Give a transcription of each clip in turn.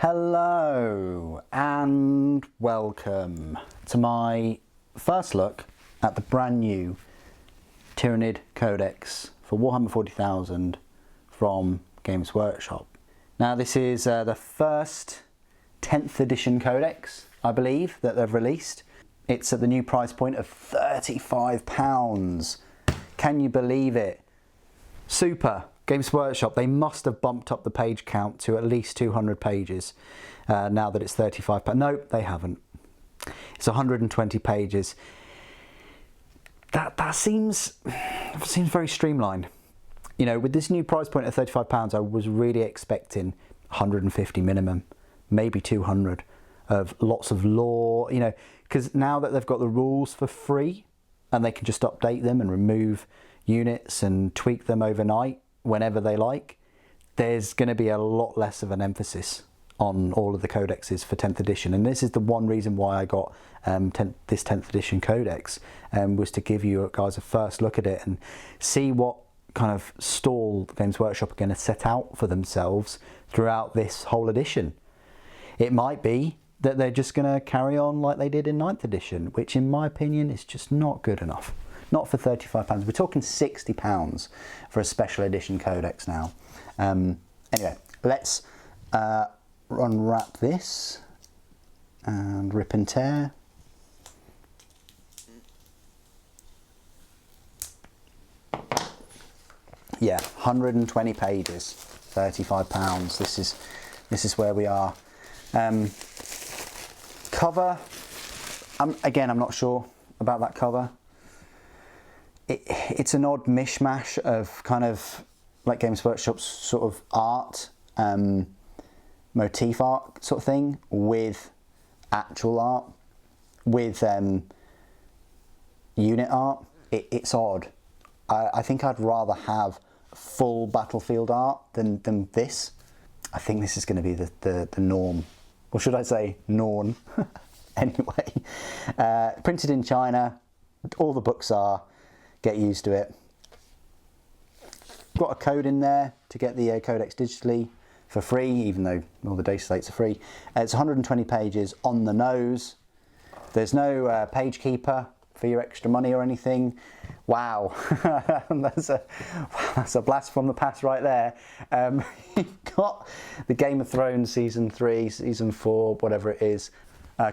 Hello and welcome to my first look at the brand new Tyranid Codex for Warhammer 40,000 from Games Workshop. Now this is the first 10th edition codex, I believe, that they've released. It's at the new price point of £35. Can you believe it? Super. Games Workshop, they must have bumped up the page count to at least 200 pages now that it's £35. No, they haven't. It's 120 pages. That seems very streamlined. You know, with this new price point of £35, I was really expecting 150 minimum, maybe 200 of lots of lore, you know, because now that they've got the rules for free and they can just update them and remove units and tweak them overnight whenever they like, there's going to be a lot less of an emphasis on all of the codexes for 10th edition. And this is the one reason why I got this 10th edition codex, was to give you guys a first look at it and see what kind of stall Games Workshop are going to set out for themselves throughout this whole edition. It might be that they're just going to carry on like they did in 9th edition, which in my opinion is just not good enough. Not for £35. We're talking £60 for a special edition codex now. Anyway, let's unwrap this and rip and tear. Yeah, 120 pages, £35. This is where we are. Cover. Again, I'm not sure about that cover. It's an odd mishmash of kind of like Games Workshop's sort of art, motif art sort of thing, with actual art, with unit art. It's odd. I think I'd rather have full battlefield art than this. I think this is going to be the norm, or should I say Norn. Anyway, printed in China, all the books are. Get used to it. Got a code in there to get the codex digitally for free, even though all the data slates are free. It's 120 pages on the nose. There's no page keeper for your extra money or anything. Wow, that's a blast from the past right there. You've got the Game of Thrones season 3, season 4, whatever it is.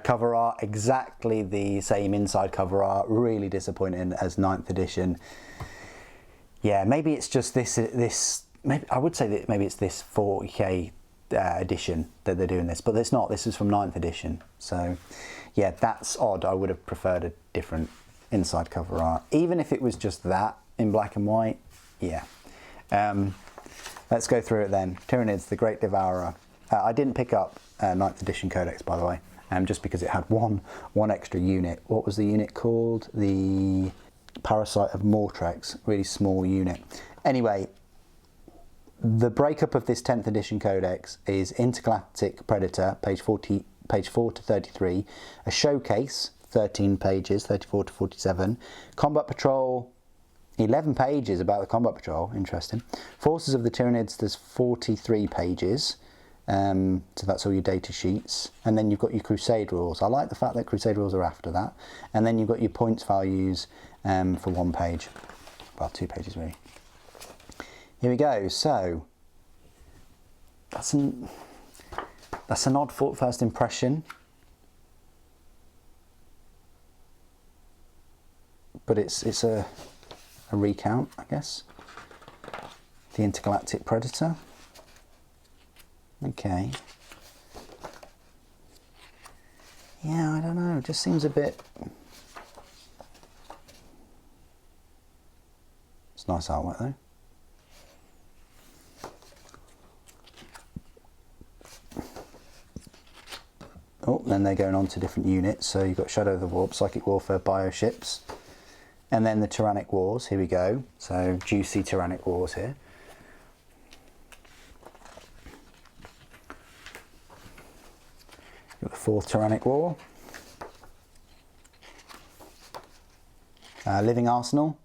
Cover art, exactly the same inside cover art, really disappointing as 9th edition. Yeah, maybe it's just this maybe I would say that maybe it's this 40k edition that they're doing this, but it's not. This is from 9th edition. So yeah, that's odd. I would have preferred a different inside cover art, even if it was just that in black and white. Yeah. Let's go through it then. Tyranids, the Great Devourer. I didn't pick up 9th edition codex, by the way. Just because it had one extra unit. What was the unit called? The Parasite of Mortrex, really small unit. Anyway, the breakup of this 10th edition codex is Intergalactic Predator, page 4 to 33, a showcase, 13 pages, 34 to 47, Combat Patrol, 11 pages about the Combat Patrol, interesting. Forces of the Tyranids, there's 43 pages. So that's all your data sheets, and then you've got your Crusade rules. I like the fact that Crusade rules are after that, and then you've got your points values for 1 page, well, 2 pages really. Here we go. So that's an odd first impression, but it's a recount, I guess. The Intergalactic Predator. Okay. Yeah, I don't know. It just seems a bit. It's nice artwork though. Oh, then they're going on to different units. So you've got Shadow of the Warp, Psychic Warfare, Bioships, and then the Tyrannic Wars. Here we go. So juicy Tyrannic Wars here. The 4th Tyrannic War. Living Arsenal.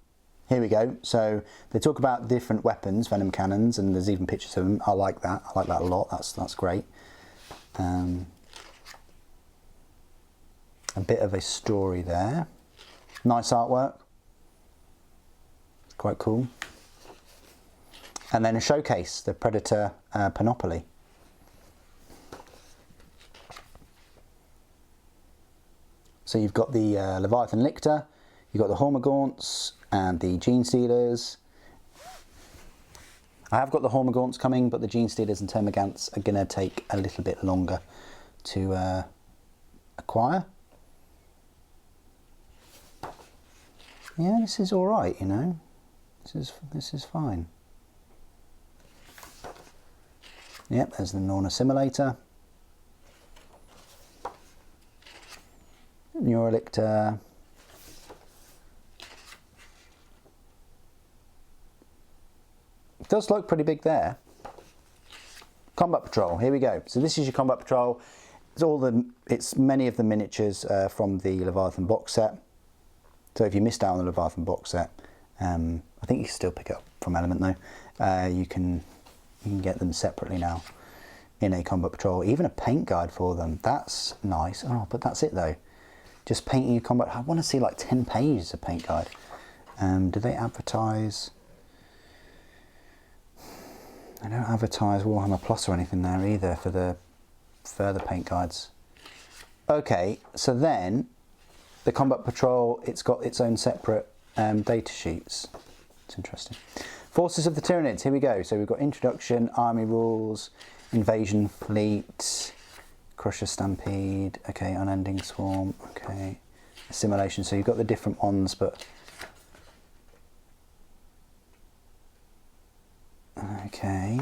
Here we go. So they talk about different weapons, venom cannons, and there's even pictures of them. I like that. I like that a lot. That's great. A bit of a story there. Nice artwork. Quite cool. And then a showcase, the Predator Panoply. So you've got the Leviathan Lictor, you've got the Hormagaunts and the Gene Stealers. I have got the Hormagaunts coming, but the Gene Stealers and Termagants are going to take a little bit longer to acquire. Yeah, this is all right, you know. This is fine. Yep, there's the Norn Assimilator. Neurolictor. It does look pretty big there. Combat Patrol, here we go. So this is your Combat Patrol. It's many of the miniatures from the Leviathan box set. So if you missed out on the Leviathan box set, I think you can still pick it up from Element though. You can get them separately now in a Combat Patrol. Even a paint guide for them. That's nice. Oh, but that's it though. Just painting your combat. I want to see like 10 pages of paint guide. Do they advertise? They don't advertise Warhammer Plus or anything there either for the further paint guides. Okay, so then the Combat Patrol, it's got its own separate data sheets. It's interesting. Forces of the Tyranids, here we go. So we've got Introduction, Army Rules, Invasion Fleet, Crusher Stampede, okay, Unending Swarm, okay, Assimilation. So you've got the different ones, but okay.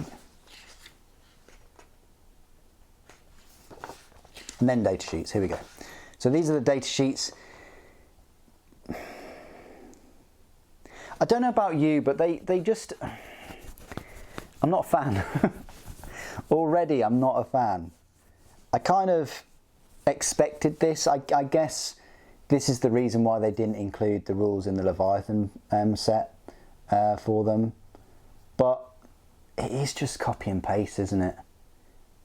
And then data sheets, here we go. So these are the data sheets. I don't know about you, but they just, I'm not a fan. Already I'm not a fan. I kind of expected this. I guess this is the reason why they didn't include the rules in the Leviathan set for them. But it is just copy and paste, isn't it?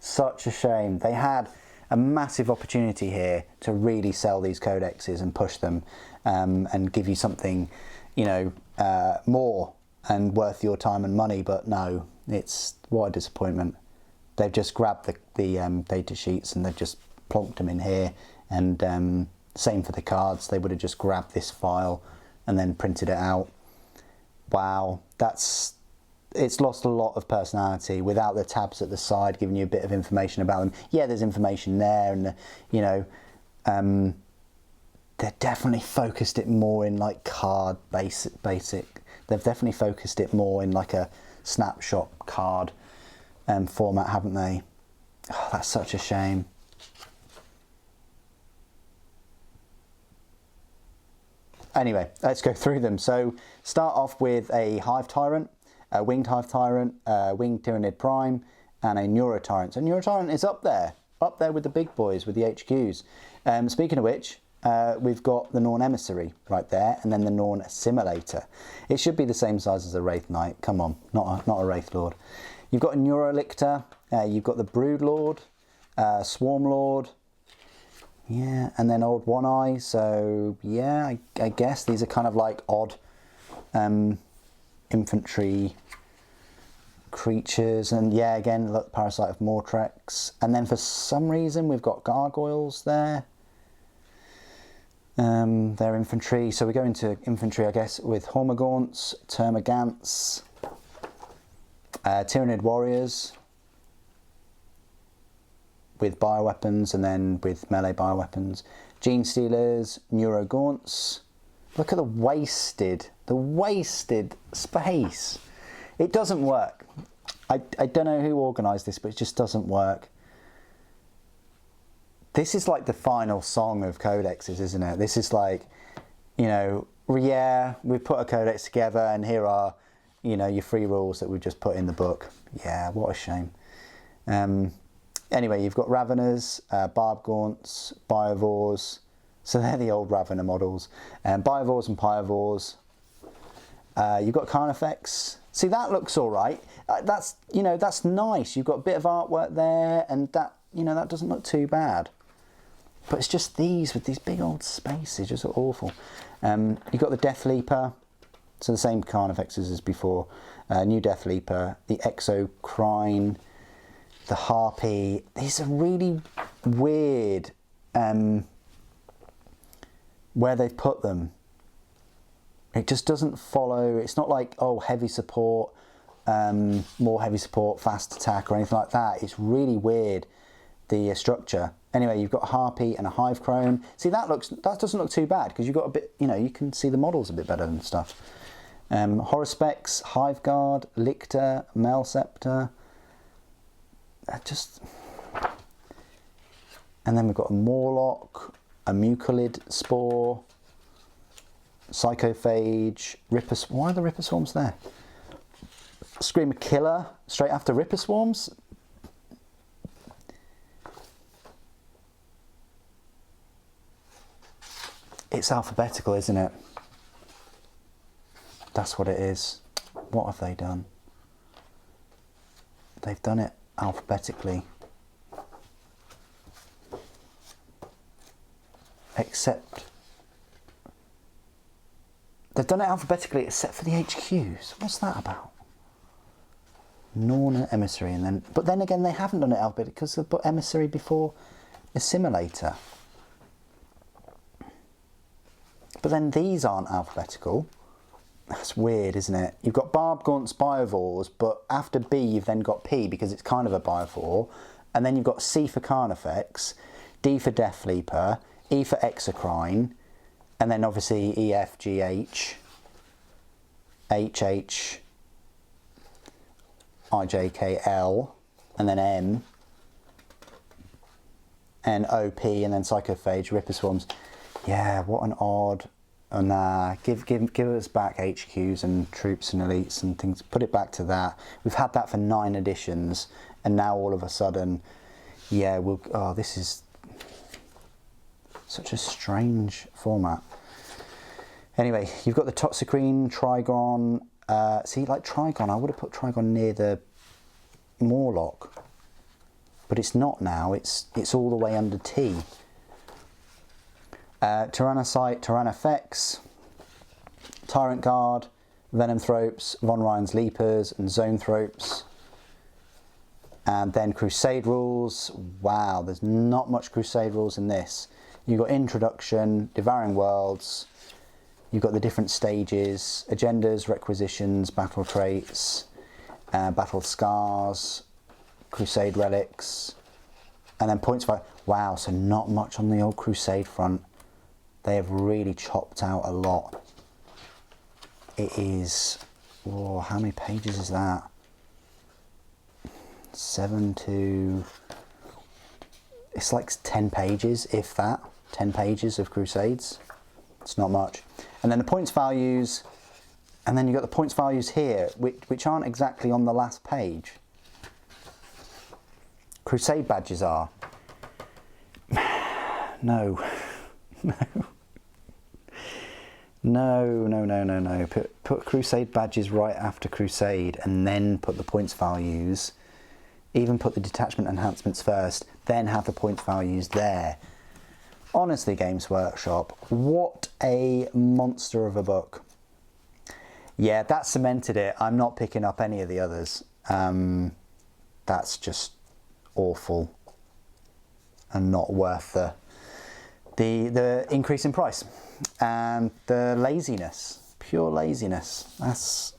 Such a shame. They had a massive opportunity here to really sell these codexes and push them and give you something, you know, more and worth your time and money. But no, it's what a disappointment. They've just grabbed the data sheets and they've just plonked them in here. And same for the cards. They would have just grabbed this file and then printed it out. Wow, it's lost a lot of personality without the tabs at the side giving you a bit of information about them. Yeah, there's information there, and you know, they've definitely focused it more in like card basic. They've definitely focused it more in like a snapshot card format, haven't they? Oh, that's such a shame. Anyway, let's go through them. So start off with a Hive Tyrant, a Winged Hive Tyrant, a Winged Tyranid Prime, and a Neuro Tyrant. So Neuro Tyrant is up there with the big boys, with the HQs. Speaking of which, we've got the Norn Emissary right there, and then the Norn Assimilator. It should be the same size as a Wraith Knight. Come on, not a Wraith Lord. You've got a Neurolictor, you've got the Brood Lord, Swarm Lord, yeah, and then Old One Eye. So yeah, I guess these are kind of like odd infantry creatures. And yeah, again, look, Parasite of Mortrex. And then for some reason we've got Gargoyles there. They're infantry, so we go into infantry, I guess, with Hormagaunts, Termagants, Tyranid Warriors with bioweapons, and then with melee bioweapons, Gene Stealers, Neurogaunts. Look at the wasted space. It doesn't work. I don't know who organised this, but it just doesn't work. This is like the final song of codexes, isn't it? This is like, you know, yeah, we've put a codex together and here are, you know, your free rules that we've just put in the book. Yeah, what a shame. Anyway, you've got Raveners, Barbgaunts, Biovores. So they're the old Ravener models. Biovores and Pyovores. You've got Carnifex. See, that looks all right. That's, you know, that's nice. You've got a bit of artwork there, and that you know, that doesn't look too bad. But it's just these with these big old spaces, just awful. You've got the Death Leaper, so the same Carnifexes as before. New Death Leaper, the Exocrine, the Harpy. These are really weird where they've put them. It just doesn't follow. It's not like, oh, heavy support, more heavy support, fast attack or anything like that. It's really weird, the structure. Anyway, you've got a Harpy and a Hive Crone. See, that doesn't look too bad because you've got a bit, you know, you can see the models a bit better and stuff. Horospex, Hive Guard, Lictor, Melceptor. And then we've got a Morlock, a Mucolid Spore, Psychophage, Ripper. Why are the Ripper Swarms there? Screamer Killer straight after Ripper Swarms. It's alphabetical, isn't it? That's what it is. What have they done? They've done it alphabetically. Except they've done it alphabetically except for the HQs. What's that about? Norn and Emissary, and then, but then again, they haven't done it alphabetically because they've put Emissary before Assimilator. But then these aren't alphabetical. That's weird, isn't it? You've got Barb Gaunt's Biovores, but after B you've then got P because it's kind of a Biovore, and then you've got C for Carnifex, D for Death Leaper, E for Exocrine, and then obviously E, F, G, H, H, H, I, J, K, L, and then M, N, O, P, and then Psychophage, Ripper Swarms. Yeah, what an odd. Oh, nah, give us back HQs and troops and elites and things. Put it back to that. We've had that for 9 editions, and now all of a sudden, yeah, oh, this is such a strange format. Anyway, you've got the Toxicrene, Trigon. See, like Trigon, I would have put Trigon near the Morlock, but it's not now. It's all the way under T. Tyrannocyte, Tyrannofex, Tyrant Guard, Venomthropes, Von Ryan's Leapers and Zonethropes. And then Crusade rules. Wow, there's not much Crusade rules in this. You've got Introduction, Devouring Worlds, you've got the different stages, agendas, requisitions, battle traits, battle scars, Crusade relics, and then points for. Wow, so not much on the old Crusade front. They have really chopped out a lot. It is, oh, how many pages is that? 7 to, it's like 10 pages, if that. 10 pages of Crusades. It's not much. And then the points values, and then you've got the points values here, which aren't exactly on the last page. Crusade badges are. No. No. Put Crusade badges right after Crusade and then put the points values. Even put the detachment enhancements first, then have the points values there. Honestly, Games Workshop, what a monster of a book. Yeah, that cemented it. I'm not picking up any of the others. That's just awful and not worth the increase in price and the laziness, pure laziness. That's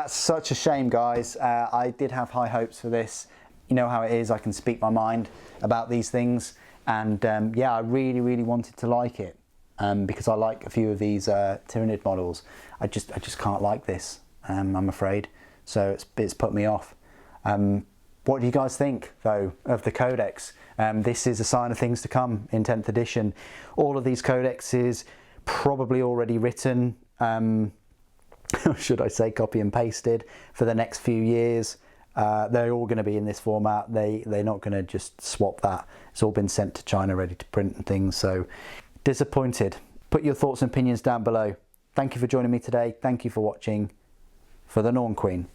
such a shame, guys. I did have high hopes for this. You know how it is, I can speak my mind about these things, and yeah, I really wanted to like it because I like a few of these Tyranid models. I just can't like this, I'm afraid, so it's put me off. What do you guys think, though, of the Codex? This is a sign of things to come in 10th edition. All of these codexes probably already written, should I say copy and pasted, for the next few years. They're all going to be in this format. They're not going to just swap that. It's all been sent to China ready to print and things, so disappointed. Put your thoughts and opinions down below. Thank you for joining me today. Thank you for watching. For the Norn Queen.